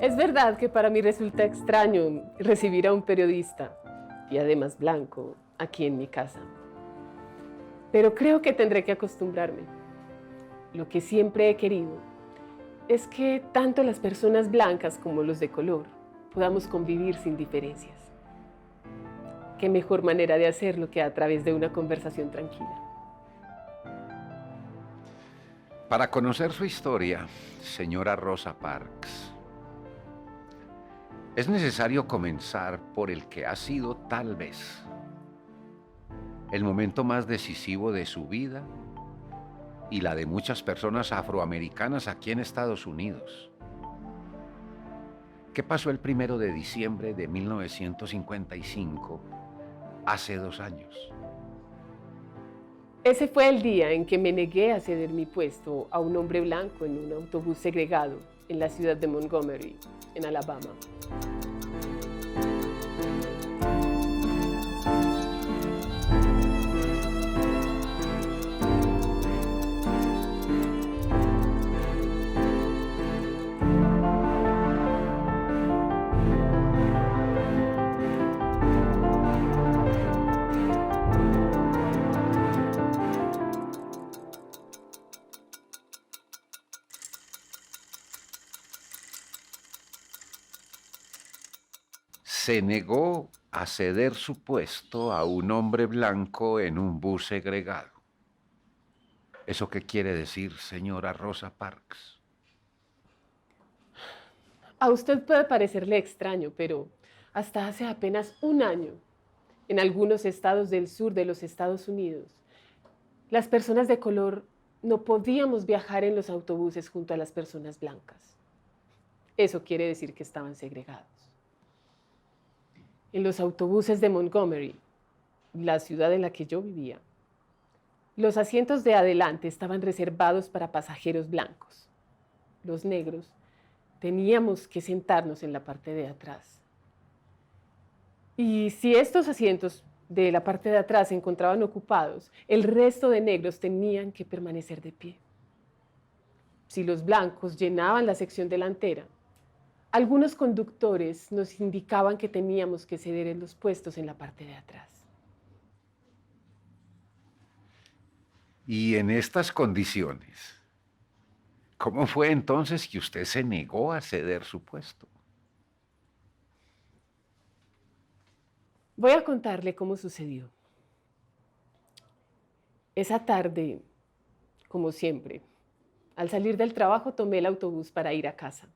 Es verdad que para mí resulta extraño recibir a un periodista, y además blanco, aquí en mi casa. Pero creo que tendré que acostumbrarme. Lo que siempre he querido es que tanto las personas blancas como los de color podamos convivir sin diferencias. Qué mejor manera de hacerlo que a través de una conversación tranquila. Para conocer su historia, señora Rosa Parks, es necesario comenzar por el que ha sido tal vez el momento más decisivo de su vida y la de muchas personas afroamericanas aquí en Estados Unidos. ¿Qué pasó el 1 de diciembre de 1955, hace 2 años? Ese fue el día en que me negué a ceder mi puesto a un hombre blanco en un autobús segregado en la ciudad de Montgomery, en Alabama. Se negó a ceder su puesto a un hombre blanco en un bus segregado. ¿Eso qué quiere decir, señora Rosa Parks? A usted puede parecerle extraño, pero hasta hace apenas un año, en algunos estados del sur de los Estados Unidos, las personas de color no podíamos viajar en los autobuses junto a las personas blancas. Eso quiere decir que estaban segregados. En los autobuses de Montgomery, la ciudad en la que yo vivía, los asientos de adelante estaban reservados para pasajeros blancos. Los negros teníamos que sentarnos en la parte de atrás. Y si estos asientos de la parte de atrás se encontraban ocupados, el resto de negros tenían que permanecer de pie. Si los blancos llenaban la sección delantera, algunos conductores nos indicaban que teníamos que ceder en los puestos en la parte de atrás. Y en estas condiciones, ¿cómo fue entonces que usted se negó a ceder su puesto? Voy a contarle cómo sucedió. Esa tarde, como siempre, al salir del trabajo tomé el autobús para ir a casa.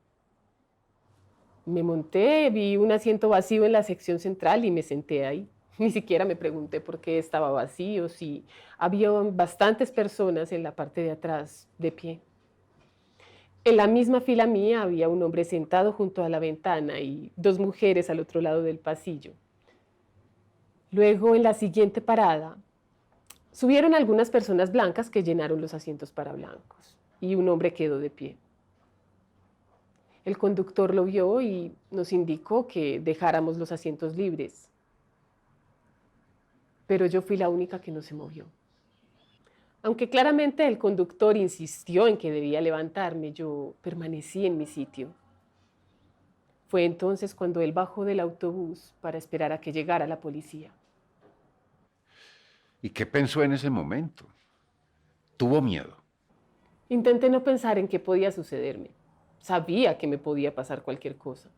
Me monté, vi un asiento vacío en la sección central y me senté ahí. Ni siquiera me pregunté por qué estaba vacío, si había bastantes personas en la parte de atrás de pie. En la misma fila mía había un hombre sentado junto a la ventana y 2 mujeres al otro lado del pasillo. Luego, en la siguiente parada, subieron algunas personas blancas que llenaron los asientos para blancos y un hombre quedó de pie. El conductor lo vio y nos indicó que dejáramos los asientos libres. Pero yo fui la única que no se movió. Aunque claramente el conductor insistió en que debía levantarme, yo permanecí en mi sitio. Fue entonces cuando él bajó del autobús para esperar a que llegara la policía. ¿Y qué pensó en ese momento? ¿Tuvo miedo? Intenté no pensar en qué podía sucederme. Sabía que me podía pasar cualquier cosa.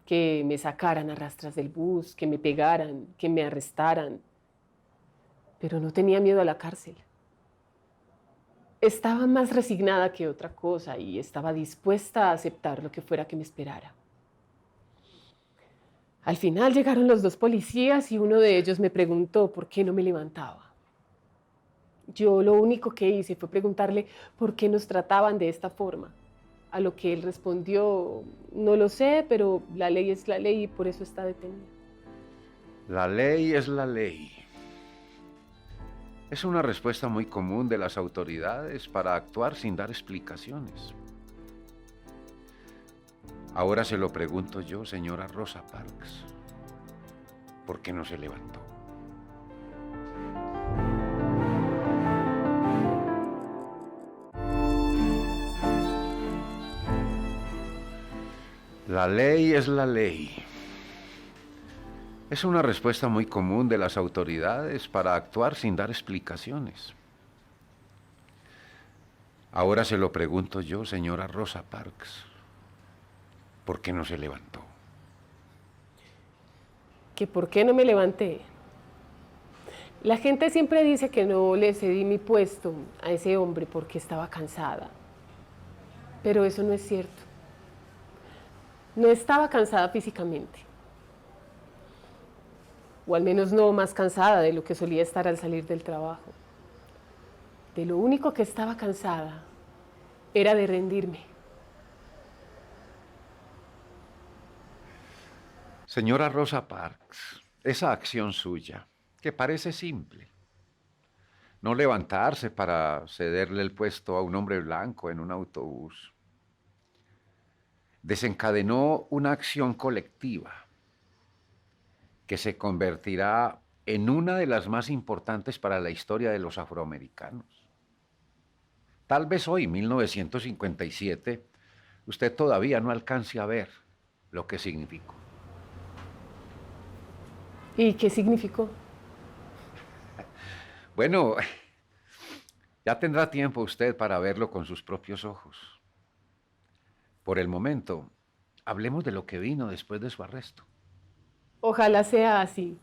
Que me sacaran a rastras del bus, que me pegaran, que me arrestaran. Pero no tenía miedo a la cárcel. Estaba más resignada que otra cosa y estaba dispuesta a aceptar lo que fuera que me esperara. Al final llegaron los 2 policías y uno de ellos me preguntó por qué no me levantaba. Yo lo único que hice fue preguntarle por qué nos trataban de esta forma. A lo que él respondió, no lo sé, pero la ley es la ley y por eso está detenida. La ley es la ley. Es una respuesta muy común de las autoridades para actuar sin dar explicaciones. Ahora se lo pregunto yo, señora Rosa Parks. ¿Por qué no se levantó? La ley es la ley. Es una respuesta muy común de las autoridades para actuar sin dar explicaciones. Ahora se lo pregunto yo, señora Rosa Parks. ¿Por qué no se levantó? ¿Que por qué no me levanté? La gente siempre dice que no le cedí mi puesto a ese hombre porque estaba cansada. Pero eso no es cierto. No estaba cansada físicamente. O al menos no más cansada de lo que solía estar al salir del trabajo. De lo único que estaba cansada era de rendirme. Señora Rosa Parks, esa acción suya, que parece simple, no levantarse para cederle el puesto a un hombre blanco en un autobús, desencadenó una acción colectiva que se convertirá en una de las más importantes para la historia de los afroamericanos. Tal vez hoy, 1957, usted todavía no alcance a ver lo que significó. ¿Y qué significó? Bueno, ya tendrá tiempo usted para verlo con sus propios ojos. Por el momento, hablemos de lo que vino después de su arresto. Ojalá sea así.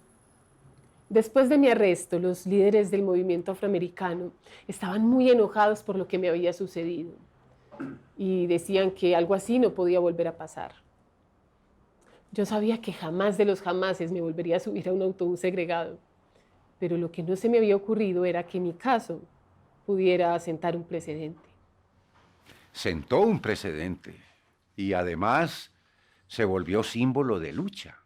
Después de mi arresto, los líderes del movimiento afroamericano estaban muy enojados por lo que me había sucedido y decían que algo así no podía volver a pasar. Yo sabía que jamás de los jamases me volvería a subir a un autobús segregado, pero lo que no se me había ocurrido era que mi caso pudiera sentar un precedente. Sentó un precedente y además se volvió símbolo de lucha,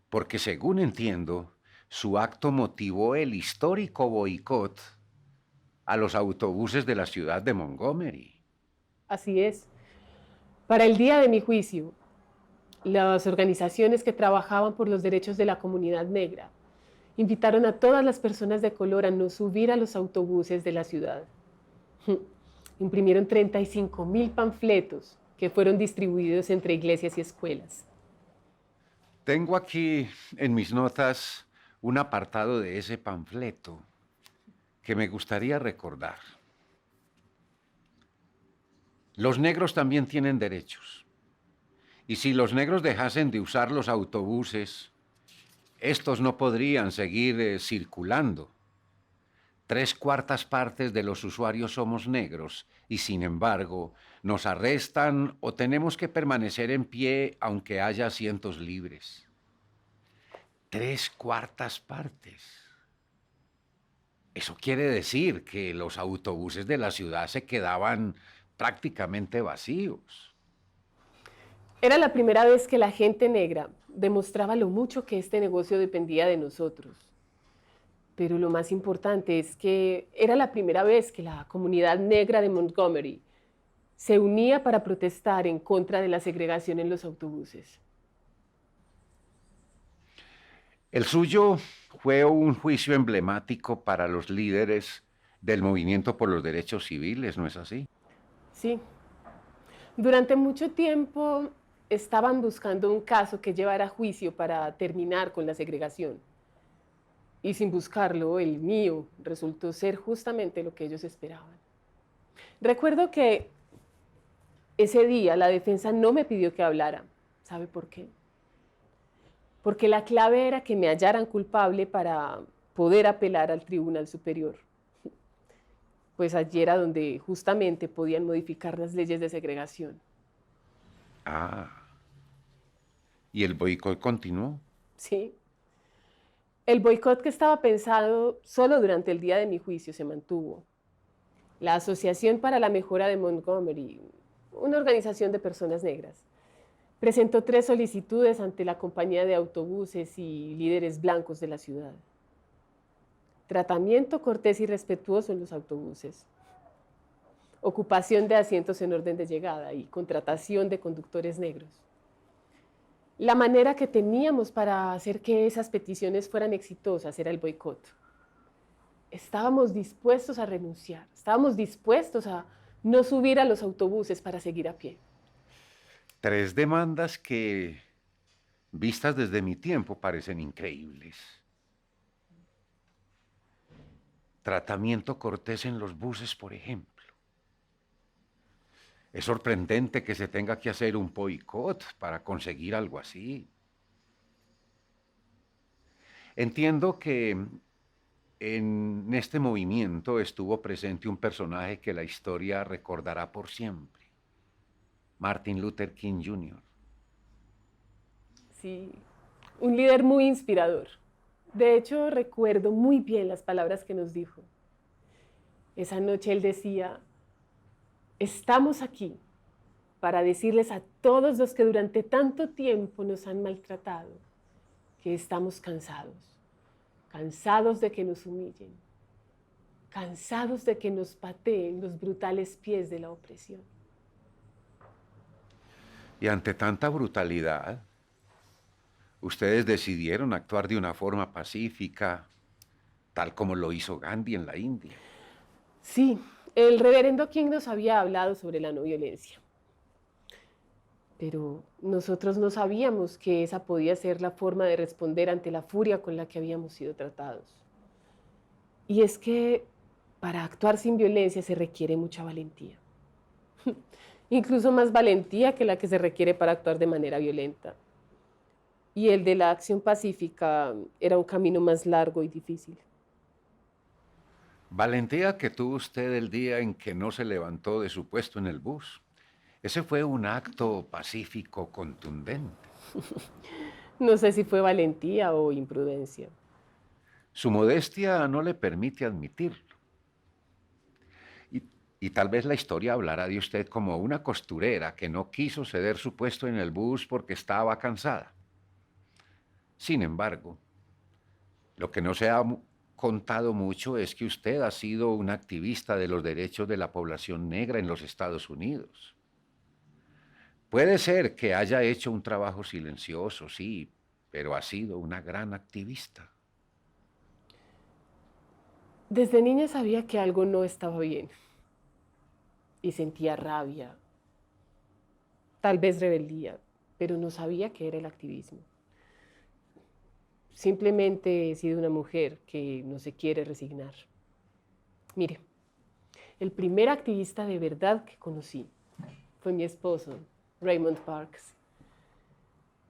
porque según entiendo, su acto motivó el histórico boicot a los autobuses de la ciudad de Montgomery. Así es. Para el día de mi juicio, las organizaciones que trabajaban por los derechos de la comunidad negra invitaron a todas las personas de color a no subir a los autobuses de la ciudad. Imprimieron 35,000 panfletos que fueron distribuidos entre iglesias y escuelas. Tengo aquí en mis notas un apartado de ese panfleto que me gustaría recordar. Los negros también tienen derechos. Y si los negros dejasen de usar los autobuses, estos no podrían seguir circulando. 3/4 partes de los usuarios somos negros y sin embargo nos arrestan o tenemos que permanecer en pie aunque haya asientos libres. 3/4 partes. Eso quiere decir que los autobuses de la ciudad se quedaban prácticamente vacíos. Era la primera vez que la gente negra demostraba lo mucho que este negocio dependía de nosotros. Pero lo más importante es que era la primera vez que la comunidad negra de Montgomery se unía para protestar en contra de la segregación en los autobuses. El suyo fue un juicio emblemático para los líderes del movimiento por los derechos civiles, ¿no es así? Sí. Durante mucho tiempo estaban buscando un caso que llevara a juicio para terminar con la segregación. Y sin buscarlo, el mío resultó ser justamente lo que ellos esperaban. Recuerdo que ese día la defensa no me pidió que hablara. ¿Sabe por qué? Porque la clave era que me hallaran culpable para poder apelar al Tribunal Superior. Pues allí era donde justamente podían modificar las leyes de segregación. Ah, ¿y el boicot continuó? Sí. El boicot que estaba pensado solo durante el día de mi juicio se mantuvo. La Asociación para la Mejora de Montgomery, una organización de personas negras, presentó 3 solicitudes ante la compañía de autobuses y líderes blancos de la ciudad. Tratamiento cortés y respetuoso en los autobuses. Ocupación de asientos en orden de llegada y contratación de conductores negros. La manera que teníamos para hacer que esas peticiones fueran exitosas era el boicot. Estábamos dispuestos a renunciar, estábamos dispuestos a no subir a los autobuses para seguir a pie. 3 demandas que, vistas desde mi tiempo, parecen increíbles. Tratamiento cortés en los buses, por ejemplo. Es sorprendente que se tenga que hacer un boicot para conseguir algo así. Entiendo que en este movimiento estuvo presente un personaje que la historia recordará por siempre, Martin Luther King Jr. Sí, un líder muy inspirador. De hecho, recuerdo muy bien las palabras que nos dijo. Esa noche él decía, estamos aquí para decirles a todos los que durante tanto tiempo nos han maltratado que estamos cansados, cansados de que nos humillen, cansados de que nos pateen los brutales pies de la opresión. Y ante tanta brutalidad, ustedes decidieron actuar de una forma pacífica, tal como lo hizo Gandhi en la India. Sí, el reverendo King nos había hablado sobre la no violencia, pero nosotros no sabíamos que esa podía ser la forma de responder ante la furia con la que habíamos sido tratados. Y es que para actuar sin violencia se requiere mucha valentía, incluso más valentía que la que se requiere para actuar de manera violenta. Y el de la acción pacífica era un camino más largo y difícil. Valentía que tuvo usted el día en que no se levantó de su puesto en el bus. Ese fue un acto pacífico contundente. No sé si fue valentía o imprudencia. Su modestia no le permite admitirlo. Y, y tal vez la historia hablará de usted como una costurera que no quiso ceder su puesto en el bus porque estaba cansada. Sin embargo, lo que no se ha contado mucho es que usted ha sido un activista de los derechos de la población negra en los Estados Unidos. Puede ser que haya hecho un trabajo silencioso, sí, pero ha sido una gran activista. Desde niña sabía que algo no estaba bien y sentía rabia, tal vez rebeldía, pero no sabía qué era el activismo. Simplemente he sido una mujer que no se quiere resignar. Mire, el primer activista de verdad que conocí fue mi esposo, Raymond Parks.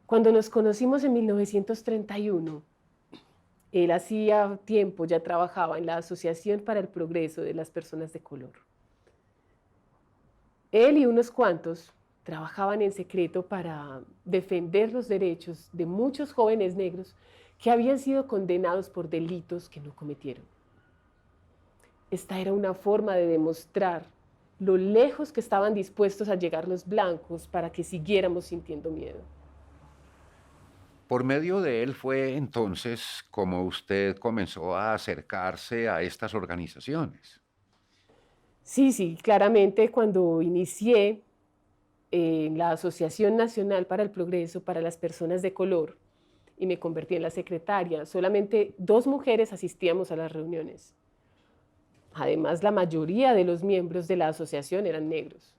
Cuando nos conocimos en 1931, él hacía tiempo ya trabajaba en la Asociación para el Progreso de las Personas de Color. Él y unos cuantos trabajaban en secreto para defender los derechos de muchos jóvenes negros que habían sido condenados por delitos que no cometieron. Esta era una forma de demostrar lo lejos que estaban dispuestos a llegar los blancos para que siguiéramos sintiendo miedo. Por medio de él fue entonces como usted comenzó a acercarse a estas organizaciones. Sí, claramente cuando inicié en la Asociación Nacional para el Progreso para las Personas de Color y me convertí en la secretaria, solamente 2 mujeres asistíamos a las reuniones. Además, la mayoría de los miembros de la asociación eran negros.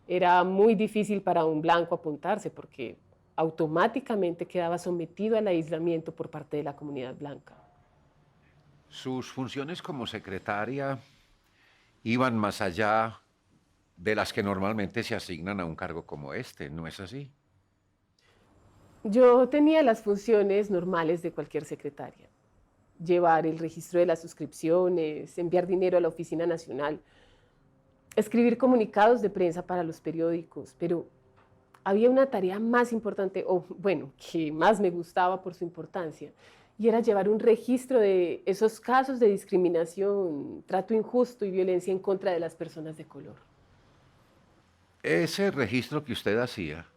Era muy difícil para un blanco apuntarse porque automáticamente quedaba sometido al aislamiento por parte de la comunidad blanca. Sus funciones como secretaria iban más allá de las que normalmente se asignan a un cargo como este, ¿no es así? Yo tenía las funciones normales de cualquier secretaria. Llevar el registro de las suscripciones, enviar dinero a la Oficina Nacional, escribir comunicados de prensa para los periódicos, pero había una tarea más importante, o bueno, que más me gustaba por su importancia, y era llevar un registro de esos casos de discriminación, trato injusto y violencia en contra de las personas de color. Ese registro que usted hacía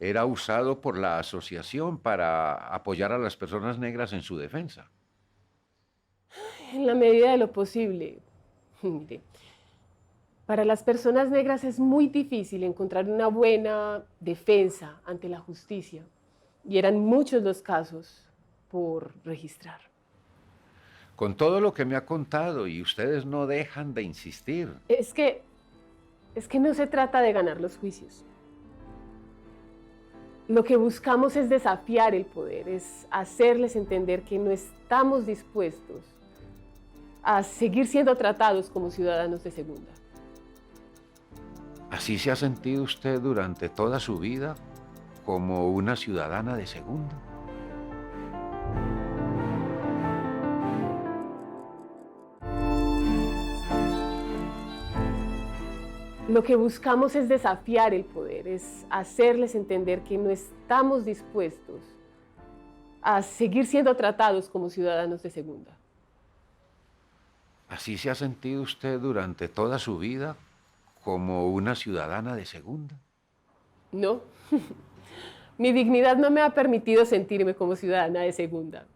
era usado por la asociación para apoyar a las personas negras en su defensa. En la medida de lo posible. Mire, para las personas negras es muy difícil encontrar una buena defensa ante la justicia y eran muchos los casos por registrar. Con todo lo que me ha contado y ustedes no dejan de insistir. Es que no se trata de ganar los juicios, Lo que buscamos es desafiar el poder, es hacerles entender que no estamos dispuestos a seguir siendo tratados como ciudadanos de segunda. ¿Así se ha sentido usted durante toda su vida como una ciudadana de segunda? Lo que buscamos es desafiar el poder, es hacerles entender que no estamos dispuestos a seguir siendo tratados como ciudadanos de segunda. ¿Así se ha sentido usted durante toda su vida como una ciudadana de segunda? No, mi dignidad no me ha permitido sentirme como ciudadana de segunda,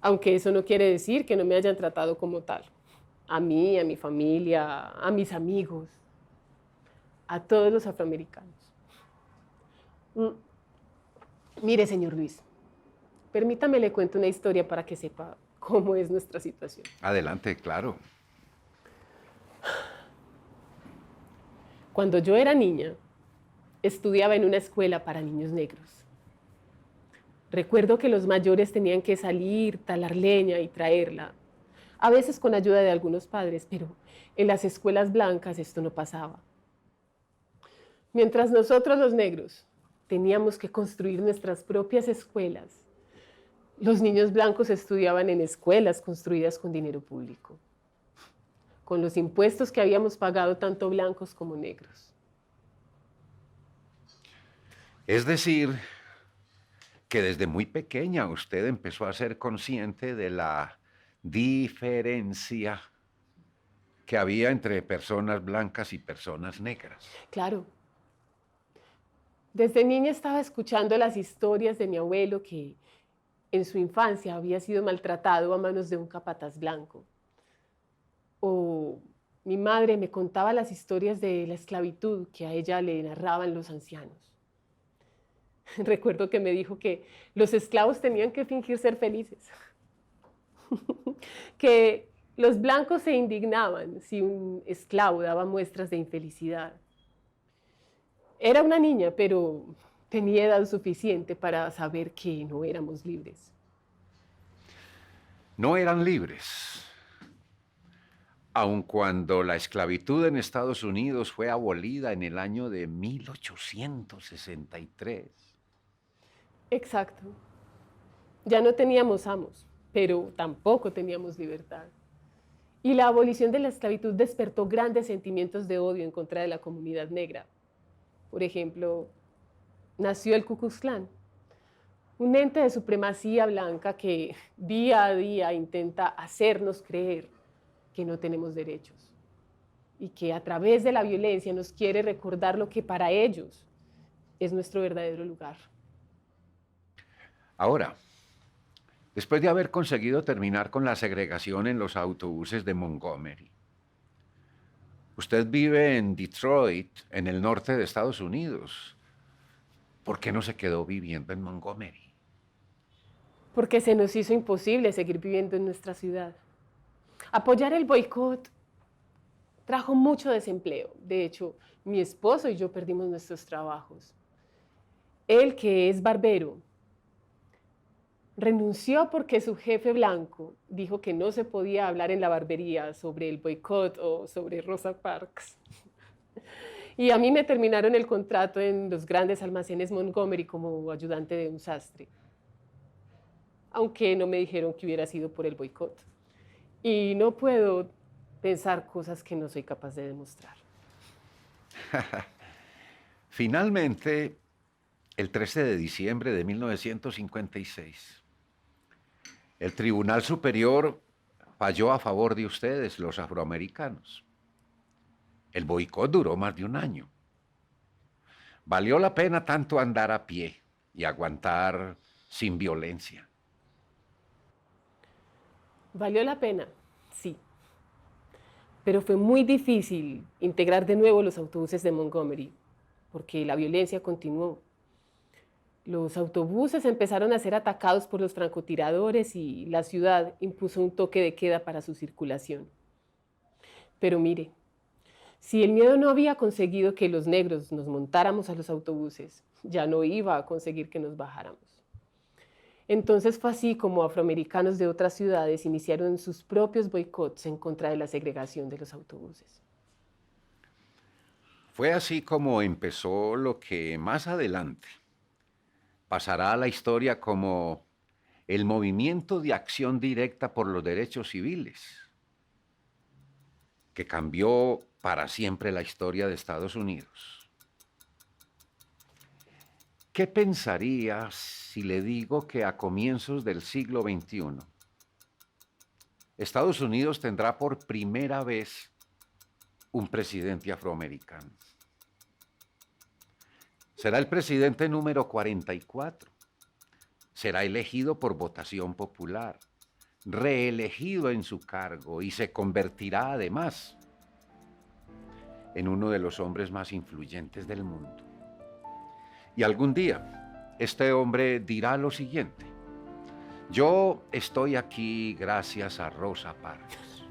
aunque eso no quiere decir que no me hayan tratado como tal. A mí, a mi familia, a mis amigos, a todos los afroamericanos. Mire, señor Luis, permítame le cuento una historia para que sepa cómo es nuestra situación. Adelante, claro. Cuando yo era niña, estudiaba en una escuela para niños negros. Recuerdo que los mayores tenían que salir, talar leña y traerla, a veces con ayuda de algunos padres, pero en las escuelas blancas esto no pasaba. Mientras nosotros los negros teníamos que construir nuestras propias escuelas, los niños blancos estudiaban en escuelas construidas con dinero público, con los impuestos que habíamos pagado tanto blancos como negros. Es decir, que desde muy pequeña usted empezó a ser consciente de la diferencia que había entre personas blancas y personas negras. Claro. Desde niña estaba escuchando las historias de mi abuelo que en su infancia había sido maltratado a manos de un capataz blanco. O mi madre me contaba las historias de la esclavitud que a ella le narraban los ancianos. Recuerdo que me dijo que los esclavos tenían que fingir ser felices, que los blancos se indignaban si un esclavo daba muestras de infelicidad. Era una niña, pero tenía edad suficiente para saber que no éramos libres. No eran libres, aun cuando la esclavitud en Estados Unidos fue abolida en el año de 1863. Exacto. Ya no teníamos amos, pero tampoco teníamos libertad. Y la abolición de la esclavitud despertó grandes sentimientos de odio en contra de la comunidad negra. Por ejemplo, nació el Ku Klux Klan, un ente de supremacía blanca que día a día intenta hacernos creer que no tenemos derechos y que a través de la violencia nos quiere recordar lo que para ellos es nuestro verdadero lugar. Ahora, después de haber conseguido terminar con la segregación en los autobuses de Montgomery, usted vive en Detroit, en el norte de Estados Unidos. ¿Por qué no se quedó viviendo en Montgomery? Porque se nos hizo imposible seguir viviendo en nuestra ciudad. Apoyar el boicot trajo mucho desempleo. De hecho, mi esposo y yo perdimos nuestros trabajos. Él, que es barbero, renunció porque su jefe blanco dijo que no se podía hablar en la barbería sobre el boicot o sobre Rosa Parks. Y a mí me terminaron el contrato en los grandes almacenes Montgomery como ayudante de un sastre, aunque no me dijeron que hubiera sido por el boicot. Y no puedo pensar cosas que no soy capaz de demostrar. Finalmente, el 13 de diciembre de 1956, el Tribunal Superior falló a favor de ustedes, los afroamericanos. El boicot duró más de un año. Valió la pena tanto andar a pie y aguantar sin violencia. Valió la pena, sí. Pero fue muy difícil integrar de nuevo los autobuses de Montgomery, porque la violencia continuó. Los autobuses empezaron a ser atacados por los francotiradores y la ciudad impuso un toque de queda para su circulación. Pero mire, Si el miedo no había conseguido que los negros nos montáramos a los autobuses, ya no iba a conseguir que nos bajáramos. Entonces fue así como afroamericanos de otras ciudades iniciaron sus propios boicots en contra de la segregación de los autobuses. Fue así como empezó lo que más adelante pasará a la historia como el movimiento de acción directa por los derechos civiles, que cambió para siempre la historia de Estados Unidos. ¿Qué pensaría si le digo que a comienzos del siglo XXI, Estados Unidos tendrá por primera vez un presidente afroamericano? Será el presidente número 44. Será elegido por votación popular, reelegido en su cargo y se convertirá además en uno de los hombres más influyentes del mundo. Y algún día este hombre dirá lo siguiente: yo estoy aquí gracias a Rosa Parks.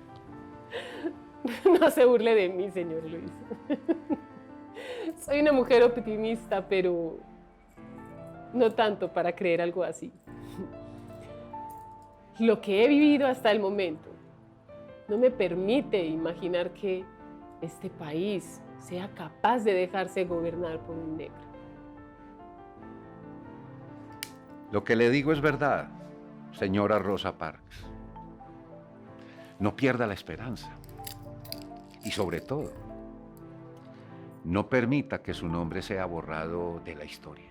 No se burle de mí, señor Luis. Soy una mujer optimista, pero no tanto para creer algo así. Lo que he vivido hasta el momento no me permite imaginar que este país sea capaz de dejarse gobernar por un negro. Lo que le digo es verdad, señora Rosa Parks. No pierda la esperanza. Y sobre todo, no permita que su nombre sea borrado de la historia.